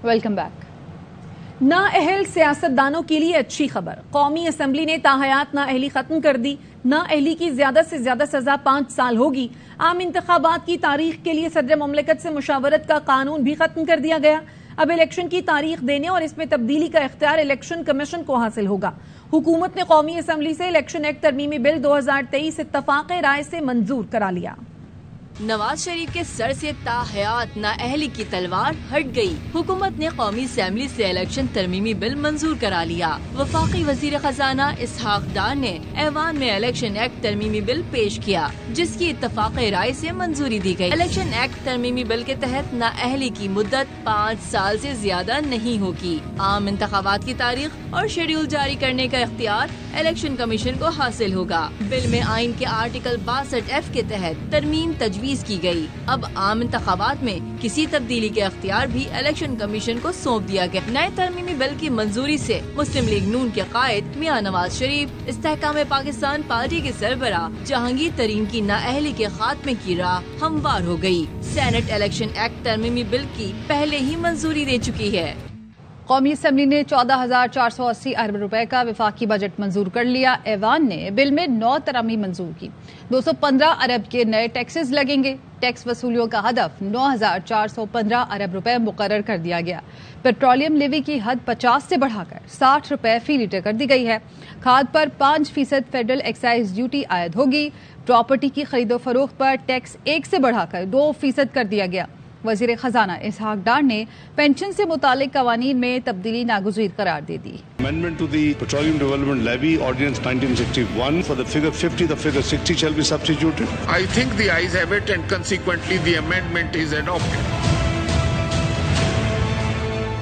Welcome back. نااہل سیاستدانوں کے لیے اچھی خبر، قومی اسمبلی نے تاحیات نااہلی ختم کر دی۔ نااہلی کی زیادہ سے زیادہ سزا 5 سال ہوگی۔ عام انتخابات کی تاریخ کے لیے صدر مملکت سے مشاورت کا قانون بھی ختم کر دیا گیا۔ اب الیکشن کی تاریخ دینے اور اس میں تبدیلی کا اختیار الیکشن کمیشن کو حاصل ہوگا۔ حکومت نے قومی اسمبلی سے الیکشن ایکٹ ترمیمی بل 2023 اتفاق رائے سے منظور کرا لیا۔ نواز شریف کے سر سے تاحیات نااہلی کی تلوار ہٹ گئی۔ حکومت نے قومی اسمبلی سے الیکشن ترمیمی بل منظور کرا لیا۔ وفاقی وزیر خزانہ اسحاق ڈار نے ایوان میں الیکشن ایکٹ ترمیمی بل پیش کیا، جس کی اتفاق رائے سے منظوری دی گئی۔ الیکشن ایکٹ ترمیمی بل کے تحت نااہلی کی مدت 5 سال سے زیادہ نہیں ہوگی۔ عام انتخابات کی تاریخ اور شیڈول جاری کرنے کا اختیار الیکشن کمیشن کو حاصل ہوگا۔ بل میں آئین کے آرٹیکل 62F کے تحت ترمیم تجویز کی گئی۔ اب عام انتخابات میں کسی تبدیلی کے اختیار بھی الیکشن کمیشن کو سونپ دیا گیا۔ نئے ترمیمی بل کی منظوری سے مسلم لیگ نون کے قائد میاں نواز شریف استحکام پاکستان پارٹی کے سربراہ جہانگیر ترین کی نااہلی کے خاتمے کی راہ ہموار ہو گئی۔ سینٹ الیکشن ایکٹ ترمیمی بل کی پہلے ہی منظوری دے چکی ہے۔ قومی اسمبلی نے 14,480 ارب روپے کا وفاقی بجٹ منظور کر لیا۔ ایوان نے بل میں 9 ترامیم منظور کی۔ 215 ارب کے نئے ٹیکسز لگیں گے۔ ٹیکس وصولیوں کا ہدف 9,415 ارب روپے مقرر کر دیا گیا۔ پیٹرولیم لیوی کی حد 50 سے بڑھا کر 60 روپے فی لیٹر کر دی گئی ہے۔ کھاد پر 5% فیڈرل ایکسائز ڈیوٹی عائد ہوگی۔ پراپرٹی کی خرید و فروخت پر ٹیکس 1 سے بڑھا کر 2% کر دیا گیا۔ وزیر خزانہ اسحاق ڈار نے پینشن سے متعلق قوانین میں تبدیلی ناگزیر قرار دے دی۔ Amendment to the Petroleum Development Levy Ordinance 1961 for the figure 50, the figure 60 shall be substituted. I think the ayes have it and consequently the amendment is adopted.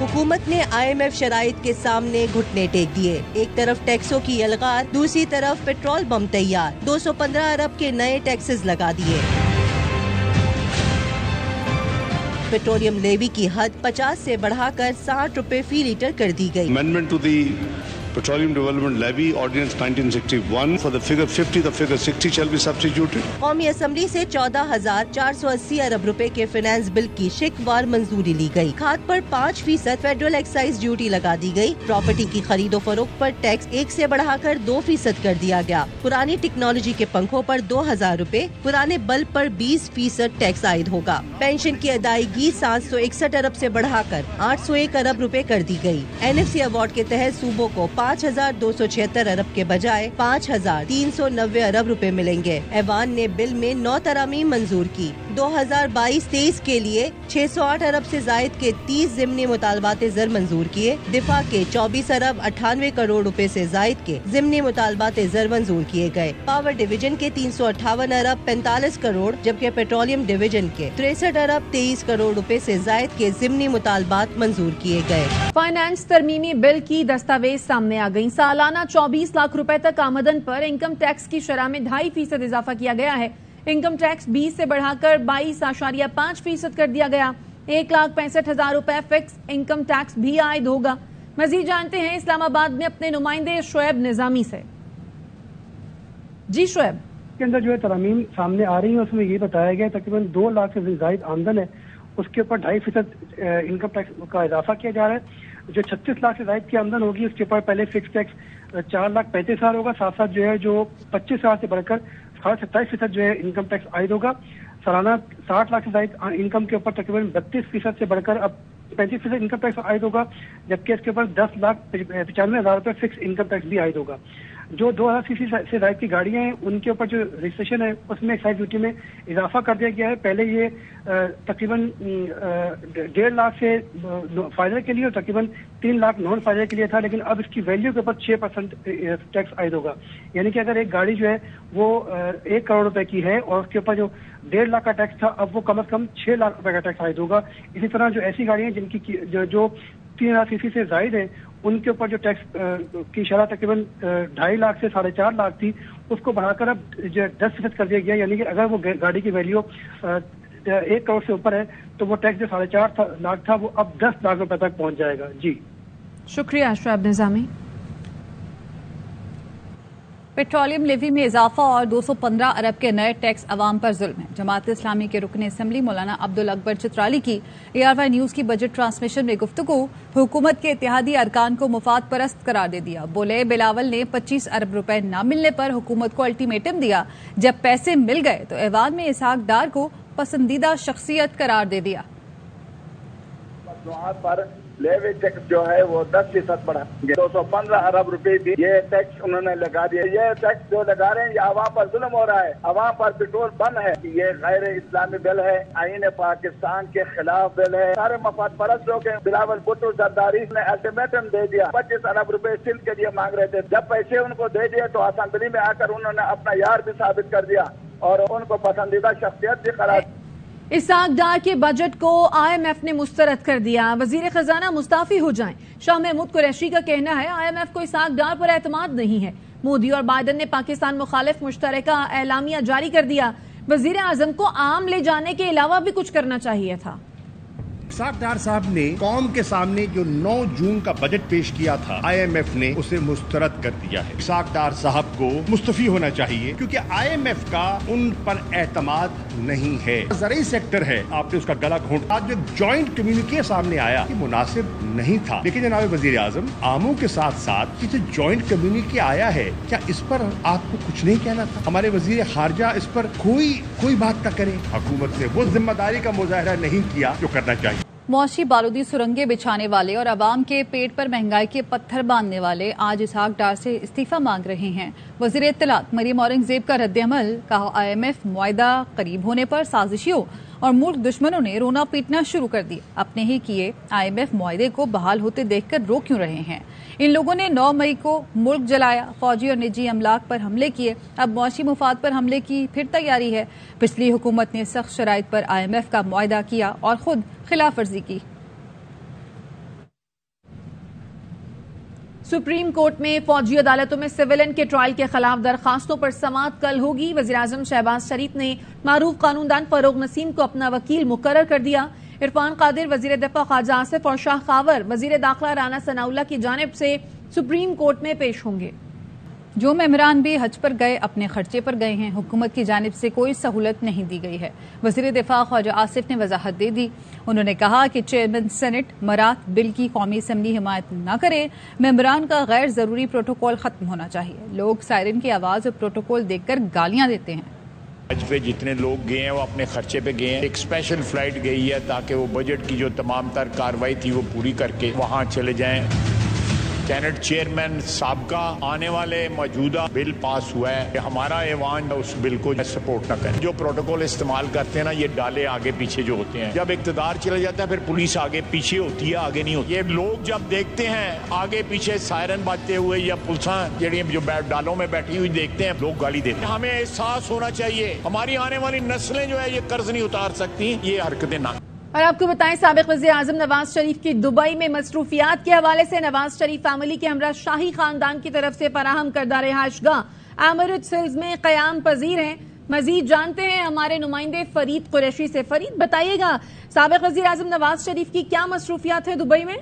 حکومت نے IMF شرائط کے سامنے گھٹنے ٹیک دیے۔ ایک طرف ٹیکسوں کی الغار، دوسری طرف پیٹرول بم تیار۔ 215 ارب کے نئے ٹیکسز لگا دیے۔ پیٹرولیم لیوی کی حد 50 سے بڑھا کر 60 روپے فی لیٹر کر دی گئی۔ Amendment to the Petroleum Development Levy Ordinance 1961 for the figure 50, the figure 60 shall be substituted. قومی اسمبلی سے 14,480 ارب روپے کے فنانس بل کی شکوار منظوری لی گئی۔ کھاد پر 5% فیڈرل ایکسائز ڈیوٹی لگا دی گئی۔ پراپرٹی کی خرید و فروخت پر ٹیکس 1 سے بڑھا کر 2% کر دیا گیا۔ پرانی ٹیکنالوجی کے پنکھوں پر 2,000 روپے، پرانے بلب پر 20% ٹیکس عائد ہوگا۔ پینشن کی ادائیگی 761 ارب سے بڑھا کر 801 ارب روپے کر دی گئی۔ NFC ایوارڈ کے تحت صوبوں کو 5,276 ارب کے بجائے 5,390 ارب روپے ملیں گے۔ ایوان نے بل میں 9 ترامیم منظور کی۔ 2022-23 کے لیے 608 ارب سے زائد کے 30 ضمنی مطالبات زر منظور کیے۔ دفاع کے 24 ارب 98 کروڑ روپے سے زائد کے ضمنی مطالبات زر منظور کیے گئے۔ پاور ڈویژن کے 358 ارب 45 کروڑ جبکہ پیٹرولیم ڈویژن کے 63 ارب 23 کروڑ روپے سے زائد کے ضمنی مطالبات منظور کیے گئے۔ فائنانس ترمیمی بل کی دستاویز سامنے آ گئی۔ سالانہ 24 لاکھ روپے تک آمدن پر انکم ٹیکس کی شرح میں 2.5% اضافہ کیا گیا ہے۔ انکم ٹیکس 20 سے بڑھا کر 22.5% کر دیا گیا۔ 1,65,000 روپے فکس انکم ٹیکس بھی عائد ہوگا۔ مزید جانتے ہیں اسلام آباد میں اپنے نمائندے شعیب نظامی سے۔ جی شعیب، کے اندر جو ہے ترامیم سامنے آ رہی ہیں، اس میں یہ بتایا گیا تقریباً 2 لاکھ سے زائد آمدن ہے، اس کے اوپر 2.5% انکم ٹیکس کا اضافہ کیا جا رہا ہے۔ جو 36 لاکھ سے زائد کی آمدن ہوگی اس کے اوپر پہلے فکس ٹیکس 4,35,000 ہوگا، ساتھ ساتھ جو ہے جو 25,000 سے بڑھ کر 27% جو ہے انکم ٹیکس عائد ہوگا۔ سالانہ 60 لاکھ سے زائد انکم کے اوپر تقریباً 32% سے بڑھ کر اب 35% انکم ٹیکس عائد ہوگا، جبکہ اس کے اوپر 10,95,000 روپے فکس انکم ٹیکس بھی عائد ہوگا۔ جو 2,000 cc سے زائد کی گاڑیاں ہیں ان کے اوپر جو رجسٹریشن ہے اس میں ایکسائز ڈیوٹی میں اضافہ کر دیا گیا ہے۔ پہلے یہ تقریباً 1.5 لاکھ سے فائدہ کے لیے اور تقریباً 3 لاکھ نان فائدہ کے لیے تھا، لیکن اب اس کی ویلیو کے اوپر 6% ٹیکس عائد ہوگا۔ یعنی کہ اگر ایک گاڑی جو ہے وہ 1 کروڑ روپے کی ہے اور اس کے اوپر جو 1.5 لاکھ کا ٹیکس تھا اب وہ کم از کم 6 لاکھ روپے کا ٹیکس عائد ہوگا۔ اسی طرح جو ایسی گاڑیاں جن کی جو 3,000 cc سے زائد ہیں ان کے اوپر جو ٹیکس کی شرح تقریباً 2.5 لاکھ سے 4.5 لاکھ تھی اس کو بڑھا کر اب 10% کر دیا گیا۔ یعنی کہ اگر وہ گاڑی کی ویلیو 1 کروڑ سے اوپر ہے تو وہ ٹیکس جو 4.5 لاکھ تھا وہ اب 10 لاکھ روپے تک پہنچ جائے گا۔ جی شکریہ شعیب نظامی۔ पेट्रोलियम लेवी में इजाफा और 215 अरब के नए टैक्स अवाम पर जुल्म है। जमात इस्लामी के रुकन असम्बली मौलाना अब्दुल अकबर चित्राली की ARY न्यूज की बजट ट्रांसमिशन में गुफ्तगू हुकूमत के इत्तेहादी अरकान को मुफाद परस्त करार दे दिया। बोले बिलावल ने 25 अरब रुपए न मिलने पर हुकूमत को अल्टीमेटम दिया, जब पैसे मिल गए तो ऐवान में इसहाक डार को पसंदीदा शख्सियत करार दे दिया। पर लेवी टैक्स जो है वो 10% बढ़ाएंगे। 215 अरब रुपए भी ये टैक्स उन्होंने लगा दिया। ये टैक्स जो लगा रहे हैं ये अवाम पर जुल्म हो रहा है। अवाम पर पेट्रोल बंद है। ये गैर इस्लामी बिल है, आईन पाकिस्तान के खिलाफ बिल है। सारे मफाद परस्त लोग हैं। बिलावल भुट्टो जरदारी ने अल्टीमेटम दे दिया। 25 अरब रुपए सिंध के लिए मांग रहे थे। जब पैसे उनको दे दिए तो असेंबली में आकर उन्होंने अपना यार भी साबित कर दिया और उनको पसंदीदा शख्सियत भी करार। इसहाक डार के बजट को IMF ने मुस्तरद कर दिया। वजीर खजाना मुस्ताफी हो जाएं। शाह महमूद कुरैशी का कहना है IMF को इसहाक डार पर एतमाद नहीं है। मोदी और बाइडन ने पाकिस्तान मुखालिफ मुश्तरका एलामिया जारी कर दिया। वजीर आजम को आम ले जाने के अलावा भी कुछ करना चाहिए था। इसहाक डार साहब ने कौम के सामने जो 9 जून का बजट पेश किया था, IMF ने उसे मुस्तरद कर दिया है। इसहाक डार साहब को मुस्तफी होना चाहिए क्योंकि IMF का उन पर एतमाद नहीं है। ज़रूरी सेक्टर है, आपने उसका गला घोंटा। आज जो जॉइंट कम्युनिके सामने आया ये मुनासिब नहीं था, लेकिन जनाब वजीर आजम आमों के साथ साथ ये जो जॉइंट कम्युनिके आया है, क्या इस पर आपको कुछ नहीं कहना था? हमारे वजीर खारजा इस पर कोई बात न करे। हुकूमत ने वो जिम्मेदारी का मुजाहरा नहीं किया जो करना चाहिए। मुआशी बारूदी सुरंगें बिछाने वाले और अवाम के पेट पर महंगाई के पत्थर बांधने वाले आज इसहाक डार से इस्तीफा मांग रहे हैं। वजीर इत्तलात मरियम औरंगजेब का रद्द-ए-अमल, कहा IMF मुआहिदा करीब होने पर साजिशियों और मुल्क दुश्मनों ने रोना पीटना शुरू कर दिया। अपने ही किए IMF मुआहिदे को बहाल होते देखकर रो क्यों रहे हैं? इन लोगों ने 9 मई को मुल्क जलाया, फौजी और निजी अमलाक पर हमले किए, अब मुआशी मुफाद पर हमले की फिर तैयारी है। पिछली हुकूमत ने सख्त शराइत पर IMF का मुआहिदा किया और खुद खिलाफ वर्जी की। सुप्रीम कोर्ट में फौजी अदालतों में सिविलियन के ट्रायल के खिलाफ दरखास्तों पर समाअत कल होगी। वजीर आजम शहबाज शरीफ ने मारूफ कानूनदान फरोग नसीम को अपना वकील मुकर्रर कर दिया। इरफान कादिर, वजीर दफा ख्वाजा आसिफ और शाह खावर वजीर दाखिला राना सनाउल्लाह की जानिब से सुप्रीम कोर्ट में पेश होंगे। जो मेहमान भी हज पर गए अपने खर्चे पर गए हैं, हुकूमत की जानिब से कोई सहूलत नहीं दी गई है। वजीर दिफा ख्वाजा आसिफ ने वजाहत दे दी। उन्होंने कहा कि चेयरमैन सेनेट मरात बिल की कौमी असम्बली हिमायत न करे, मेंबरान का गैर जरूरी प्रोटोकॉल खत्म होना चाहिए। लोग सायरन की आवाज और प्रोटोकॉल देखकर गालियां देते हैं। हज पे जितने लोग गए हैं वो अपने खर्चे पे गए हैं। एक स्पेशल फ्लाइट गई है ताकि वो बजट की जो तमाम तर कार्रवाई थी वो पूरी करके वहाँ चले जाएं। सेनेट चेयरमैन साहब का आने वाले मौजूदा बिल पास हुआ है, हमारा ऐवान उस बिल को सपोर्ट न करें। जो प्रोटोकॉल इस्तेमाल करते हैं ना, ये डाले आगे पीछे जो होते हैं, जब इक़्तिदार चला जाता है फिर पुलिस आगे पीछे होती है, आगे नहीं होती। ये लोग जब देखते हैं आगे पीछे सायरन बजते हुए या पुलिसां जड़ियां जो डालों में बैठी हुई देखते हैं, लोग गाली देते हैं। हमें एहसास होना चाहिए हमारी आने वाली नस्लें जो है ये कर्ज नहीं उतार सकती ये हरकतें ना। और आपको बताएं, साबिक वज़ीर आज़म नवाज शरीफ की दुबई में मसरूफियात के हवाले से नवाज शरीफ फैमिली के हमरा शाही खानदान की तरफ से फराहम करदा रिहाइशगाह एमिरेट्स हिल्स में क़याम पजीर हैं। मजीद जानते हैं हमारे नुमाइंदे फरीद कुरैशी से। फरीद, बताइएगा साबिक वज़ीर आज़म नवाज शरीफ की क्या मसरूफियात है दुबई में?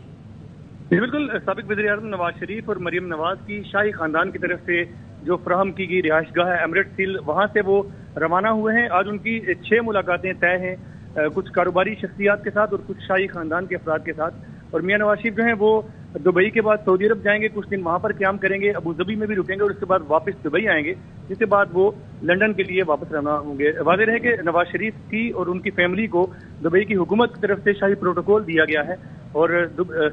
बिल्कुल, साबिक वज़ीर आज़म नवाज शरीफ और मरियम नवाज की शाही खानदान की तरफ से जो फराहम की गई रिहाइशगाह है एमिरेट्स हिल, वहाँ से वो रवाना हुए हैं। आज उनकी 6 मुलाकातें तय हैं, कुछ कारोबारी शख्सियात के साथ और कुछ शाही खानदान के अफराद के साथ। और मियां नवाज शरीफ जो हैं वो दुबई के बाद सऊदी अरब जाएंगे, कुछ दिन वहां पर क़याम करेंगे, अबू धाबी में भी रुकेंगे और उसके बाद वापस दुबई आएंगे, जिसके बाद वो लंदन के लिए वापस रवाना होंगे। वाज़ेह है कि नवाज शरीफ की और उनकी फैमिली को दुबई की हुकूमत की तरफ से शाही प्रोटोकॉल दिया गया है और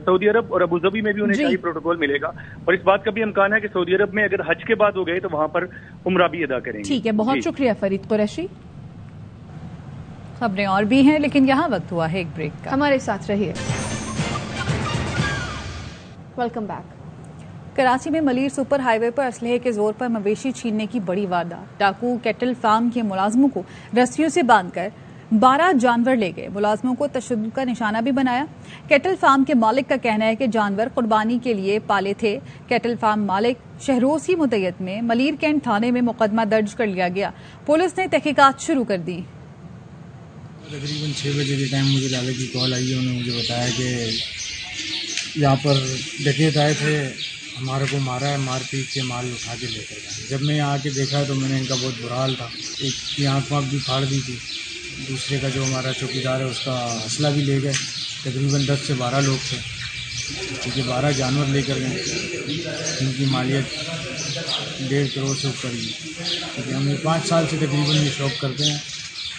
सऊदी अरब और अबू धाबी में भी उन्हें शाही प्रोटोकॉल मिलेगा। और इस बात का भी इम्कान है कि सऊदी अरब में अगर हज के बाद हो गए तो वहां पर उम्रा भी अदा करेंगे। ठीक है, बहुत शुक्रिया फरीद कुरैशी। खबरें और भी हैं, लेकिन यहाँ वक्त हुआ है एक ब्रेक का। हमारे साथ रहिए। Welcome back. कराची में मलीर सुपर हाईवे पर असलहे के जोर पर मवेशी छीनने की बड़ी वारदात। डाकू कैटल फार्म के मुलाजमों को रस्सियों से बांधकर 12 जानवर ले गए। मुलाजमों को तशद्दुद का निशाना भी बनाया। कैटल फार्म के मालिक का कहना है कि जानवर कुर्बानी के लिए पाले थे। कैटल फार्म मालिक शहरोज की मुद्दत में मलीर कैंट थाने में मुकदमा दर्ज कर लिया गया। पुलिस ने तहकीकात शुरू कर दी। तकरीबन 6 बजे के टाइम मुझे लाले की कॉल आई है। उन्होंने मुझे बताया कि यहाँ पर डकैत आए थे, हमारे को मारा है, मार पीट के माल उठा के लेकर गए। जब मैं यहाँ आके देखा तो मैंने इनका बहुत बुरा हाल था। एक की आँख वाँख भी फाड़ दी थी, दूसरे का जो हमारा चौकीदार है उसका हौसला भी ले गए। तकरीबन 10 से 12 लोग थे, क्योंकि 12 जानवर लेकर गए। इनकी मालियत 1.5 करोड़ से ऊपर ही, क्योंकि हम 5 साल से तकरीबन ये शौक करते हैं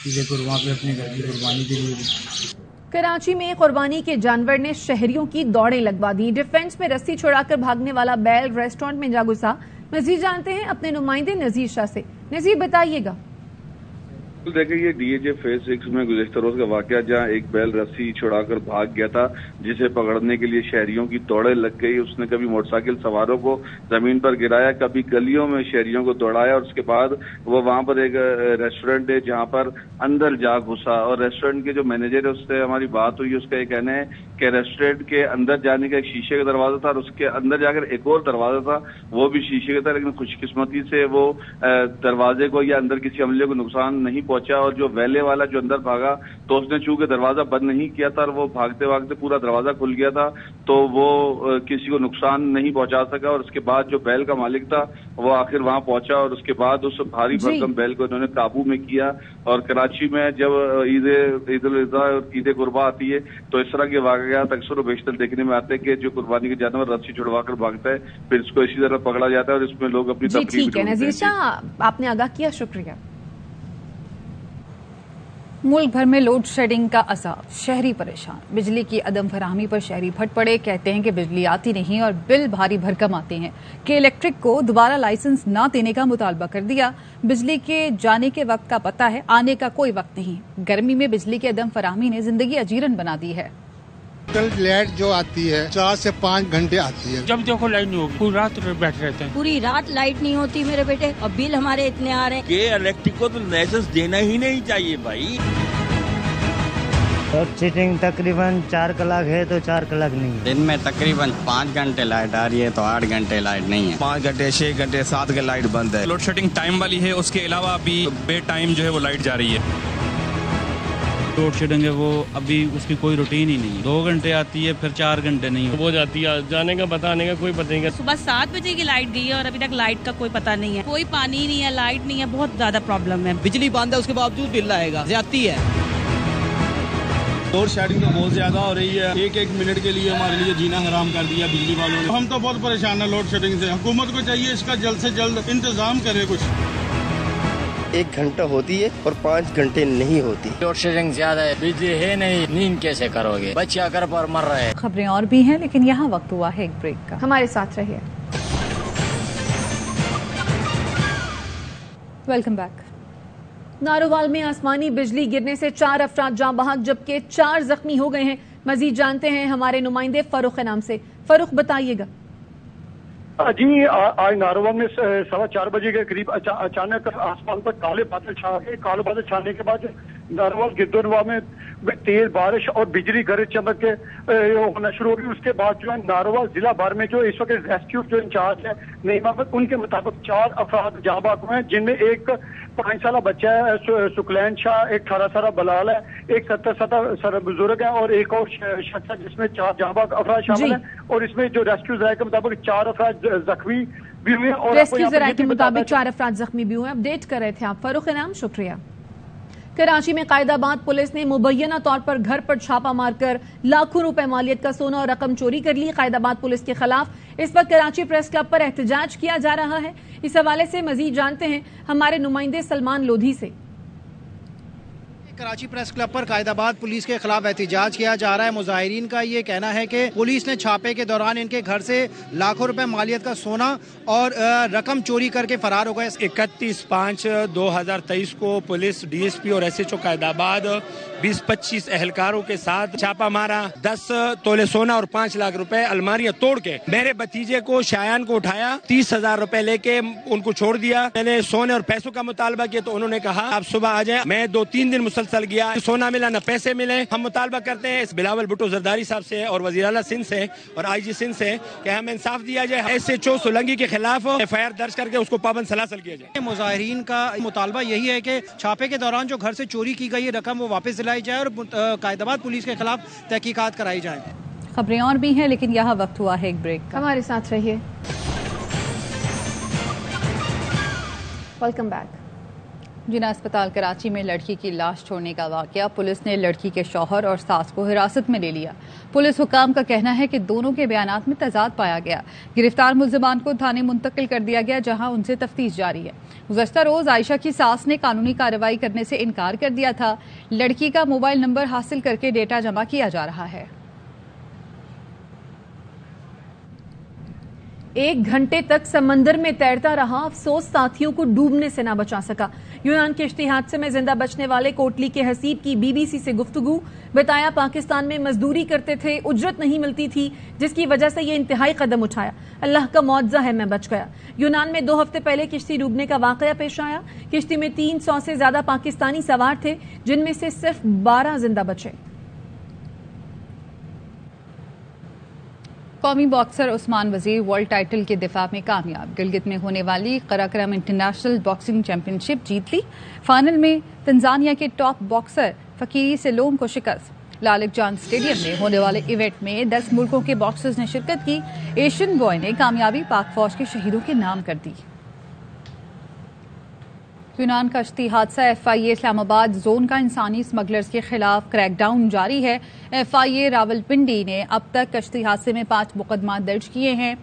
कि देखो वहाँ पे अपने घर की कुर्बानी के लिए भी। कराची में कुर्बानी के जानवर ने शहरियों की दौड़ें लगवा दी। डिफेंस में रस्सी छुड़ाकर भागने वाला बैल रेस्टोरेंट में जा घुसा। मजीद जानते हैं अपने नुमाइंदे नजीर शाह से। नजीर बताइएगा। देखिए, ये डीएजे फेज 6 में गुज़श्ता रोज का वाकया, जहां एक बैल रस्सी छुड़ाकर भाग गया था, जिसे पकड़ने के लिए शहरियों की दौड़े लग गई। उसने कभी मोटरसाइकिल सवारों को जमीन पर गिराया, कभी गलियों में शहरियों को दौड़ाया, और उसके बाद वो वहां पर एक रेस्टोरेंट है जहां पर अंदर जा घुसा। और रेस्टोरेंट के जो मैनेजर है उससे हमारी बात हुई। उसका ये कहना है कि रेस्टोरेंट के अंदर जाने का एक शीशे का दरवाजा था, और उसके अंदर जाकर एक और दरवाजा था, वो भी शीशे का था, लेकिन खुशकिस्मती से वो दरवाजे को या अंदर किसी अमले को नुकसान नहीं पहुंचा। और जो वैले वाला जो अंदर भागा तो उसने चूंकि दरवाजा बंद नहीं किया था और वो भागते भागते पूरा दरवाजा खुल गया था, तो वो किसी को नुकसान नहीं पहुंचा सका। और उसके बाद जो बैल का मालिक था वो आखिर वहां पहुंचा, और उसके बाद उस भारी भरकम बैल को इन्होंने काबू में किया। और कराची में जब ईद उल अज़हा और ईद कुर्बा आती है तो इस तरह के वाक़यात अक्सर और बेशतर देखने में आते हैं कि जो कुर्बानी के जानवर रस्सी छुड़वाकर भागता है, फिर इसको इसी तरह पकड़ा जाता है, और इसमें लोग अपनी तफरीह। ठीक है नजीर शाह, आपने आगाह किया, शुक्रिया। मुल्क भर में लोड शेडिंग का अज़ाब, शहरी परेशान। बिजली की अदम फराहमी पर शहरी भट पड़े। कहते हैं कि बिजली आती नहीं और बिल भारी भरकम आते हैं कि इलेक्ट्रिक को दोबारा लाइसेंस न देने का मुतालबा कर दिया। बिजली के जाने के वक्त का पता है, आने का कोई वक्त नहीं। गर्मी में बिजली की अदम फराहमी ने जिंदगी अजीरन बना दी है। लाइट जो आती है 4 से 5 घंटे आती है। जब देखो लाइट नहीं होगी, पूरी रात बैठे रहते हैं। पूरी रात लाइट नहीं होती मेरे बेटे, और बिल हमारे इतने आ रहे हैं कि इलेक्ट्रिक को तो लाइसेंस देना ही नहीं चाहिए भाई। लोड शेडिंग तकरीबन 4 कलाक है तो 4 कलाक नहीं है। दिन में तकरीबन 5 घंटे लाइट आ रही है तो 8 घंटे लाइट नहीं है। 5 घंटे 6 घंटे 7 के लाइट बंद है। लोड शेडिंग टाइम वाली है, उसके अलावा अभी बे टाइम जो है वो लाइट जा रही है। लोड शेडिंग है वो अभी उसकी कोई रूटीन ही नहीं है। 2 घंटे आती है, फिर 4 घंटे नहीं हो जाती है। जाने का बताने का कोई पता नहीं है। सुबह 7 बजे की लाइट गई है और अभी तक लाइट का कोई पता नहीं है। कोई पानी नहीं है, लाइट नहीं है, बहुत ज्यादा प्रॉब्लम है। बिजली बंद है उसके बावजूद बिल आएगा, ज्यादती है। लोड शेडिंग तो बहुत ज्यादा हो रही है। एक मिनट के लिए हमारे लिए जीना हराम कर दिया बिजली वालों ने। हम तो बहुत परेशान है लोड शेडिंग से। हुकूमत को चाहिए इसका जल्द से जल्द इंतजाम करे कुछ। 1 घंटा होती है और 5 घंटे नहीं होती। लोड शेडिंग ज्यादा है, बिजली है नहीं, नींद कैसे करोगे? बच्चे अगर पर मर रहे हैं। खबरें और भी हैं, लेकिन यहाँ वक्त हुआ है एक ब्रेक का। हमारे साथ रहिए। Welcome back. नारोवाल में आसमानी बिजली गिरने से 4 अफराद जाँ बहक, जबकि 4 जख्मी हो गए हैं। मजीद जानते हैं हमारे नुमाइंदे फरुख के नाम से। फरुख बताइएगा। जी, आज नारोवाल में 4:15 बजे के करीब अचानक आसमान पर काले बादल छा गए। काले बादल छाने के बाद नारोवाल गिरदोनवा में तेज बारिश और बिजली गरज चमक के होना शुरू हो गई। उसके बाद जो है नारोवाल जिला भर में जो इस वक्त रेस्क्यू जो इंचार्ज है नईम अहमद, उनके मुताबिक 4 अफराद जाँ बहक हुए हैं, जिनमें एक 5 साल बच्चा है सुकलैन शाह, एक 18 साल बलाल है, एक 70 साल बुजुर्ग है और एक और शख्स है, जिसमें 4 जाँ बहक अफराद शामिल है। और इसमें जो रेस्क्यू जराये के मुताबिक 4 अफराद जख्मी भी हुए। और रेस्क्यू जराये के मुताबिक 4 अफराद जख्मी भी हुए। अपडेट कर रहे थे आप फरुख के नाम, शुक्रिया। कराची में कायदाबाद पुलिस ने मुबैना तौर पर घर पर छापा मारकर लाखों रुपए मालियत का सोना और रकम चोरी कर ली। कायदाबाद पुलिस के खिलाफ इस वक्त कराची प्रेस क्लब पर एहतजाज किया जा रहा है। इस हवाले से मजीद जानते हैं हमारे नुमाइंदे सलमान लोधी से। कराची प्रेस क्लब पर कायदाबाद पुलिस के खिलाफ एहतजाज किया जा रहा है। मुजाहिरीन का ये कहना है कि पुलिस ने छापे के दौरान इनके घर से लाखों रुपए मालियत का सोना और रकम चोरी करके फरार हो गए। 31/5/2023 को पुलिस डीएसपी और एसएचओ कायदाबाद 20-25 एहलकारों के साथ छापा मारा। 10 तोले सोना और 5 लाख रुपए अलमारियां तोड़ के मेरे भतीजे को शायान को उठाया, 30,000 रुपए लेके उनको छोड़ दिया। मैंने सोने और पैसों का मुतालबा किया तो उन्होंने कहा आप सुबह आ जाए। मैं 2-3 दिन मुसलसल गया, सोना मिला न पैसे मिले। हम मुतालबा करते हैं इस बिलावल भुट्टो जरदारी साहब से और वजीर आला सिंध से और आईजी सिंध से कि हमें इंसाफ दिया जाए। एसएचओ सोलंगी के खिलाफ एफआईआर दर्ज करके उसको पाबंद सलासल किया जाए। मुजाहिरीन का मुतालबा यही है कि छापे के दौरान जो घर से चोरी की गई रकम वो वापस दिलाई जाए और कायदाबाद पुलिस के खिलाफ तहकीकात कराई जाए। खबरें और भी हैं, लेकिन यहाँ वक्त हुआ है एक ब्रेक का। हमारे साथ रहिए। Welcome back. जिना अस्पताल कराची में लड़की की लाश छोड़ने का वाकया, पुलिस ने लड़की के शौहर और सास को हिरासत में ले लिया। पुलिस हुकाम का कहना है कि दोनों के बयानात में तजाद पाया गया। गिरफ्तार मुल्जिमान को थाने मुंतकिल कर दिया गया, जहां उनसे तफ्तीश जारी है। गुज़श्ता रोज आयशा की सास ने कानूनी कार्रवाई करने से इनकार कर दिया था। लड़की का मोबाइल नंबर हासिल करके डेटा जमा किया जा रहा है। 1 घंटे तक समंदर में तैरता रहा, अफसोस साथियों को डूबने से ना बचा सका। यूनान किश्ती हादसे में जिंदा बचने वाले कोटली के हसीब की बीबीसी से गुफ्तगू। बताया पाकिस्तान में मजदूरी करते थे, उजरत नहीं मिलती थी, जिसकी वजह से ये इंतहाई कदम उठाया। अल्लाह का मुआवजा है, मैं बच गया। यूनान में 2 हफ्ते पहले किश्ती डूबने का वाकया पेश आया। किश्ती में 300 से ज्यादा पाकिस्तानी सवार थे, जिनमें से सिर्फ 12 जिंदा बचे। कौमी बॉक्सर उस्मान वजीर वर्ल्ड टाइटल के दिफा में कामयाब। गिलगित में होने वाली कराक्रम इंटरनेशनल बॉक्सिंग चैंपियनशिप जीत ली। फाइनल में तंजानिया के टॉप बॉक्सर फकीरी सेलोम को शिकस्त। लालिक जान स्टेडियम में होने वाले इवेंट में 10 मुल्कों के बॉक्सर्स ने शिरकत की। एशियन बॉय ने कामयाबी पाक फौज के शहीदों के नाम कर दी। यूनान कश्ती हादसा, FIA इस्लामाबाद जोन का इंसानी स्मगलर्स के खिलाफ क्रैकडाउन जारी है। FIA रावलपिंडी ने अब तक कश्ती हादसे में 5 मुकदमा दर्ज किए हैं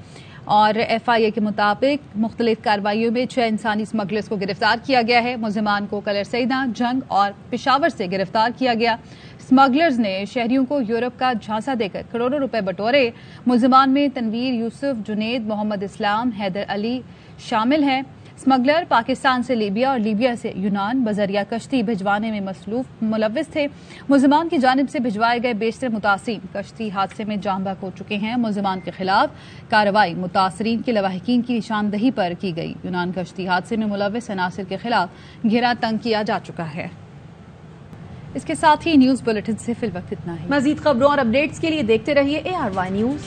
और FIA के मुताबिक मुख्तलिफ कार्रवाइयों में 6 इंसानी स्मगलर्स को गिरफ्तार किया गया है। मुलजिमान को कलर सईदा, जंग और पेशावर से गिरफ्तार किया गया। स्मगलर्स ने शहरियों को यूरोप का झांसा देकर करोड़ों रुपए बटोरे। मुलजिमान में तनवीर यूसुफ, जुनेद, मोहम्मद इस्लाम, हैदर अली शामिल हैं। स्मगलर पाकिस्तान से लीबिया और लीबिया से यूनान बजरिया कश्ती भिजवाने में मुलव्विस थे। मुलजिमान की जानिब से भिजवाए गए बेशतर मुतासिरीन कश्ती हादसे में जाँ बहक हो चुके हैं। मुलजिमान के खिलाफ कार्रवाई मुतासिरीन के लवाहिकीन की निशानदही पर की गई। यूनान कश्ती हादसे में मुलव्विस अनासिर के खिलाफ घेरा तंग किया जा चुका है। इसके साथ ही न्यूज बुलेटिन से फिल वक्त इतना ही। मजीद खबरों और अपडेट्स के लिए देखते रहिए ARY न्यूज।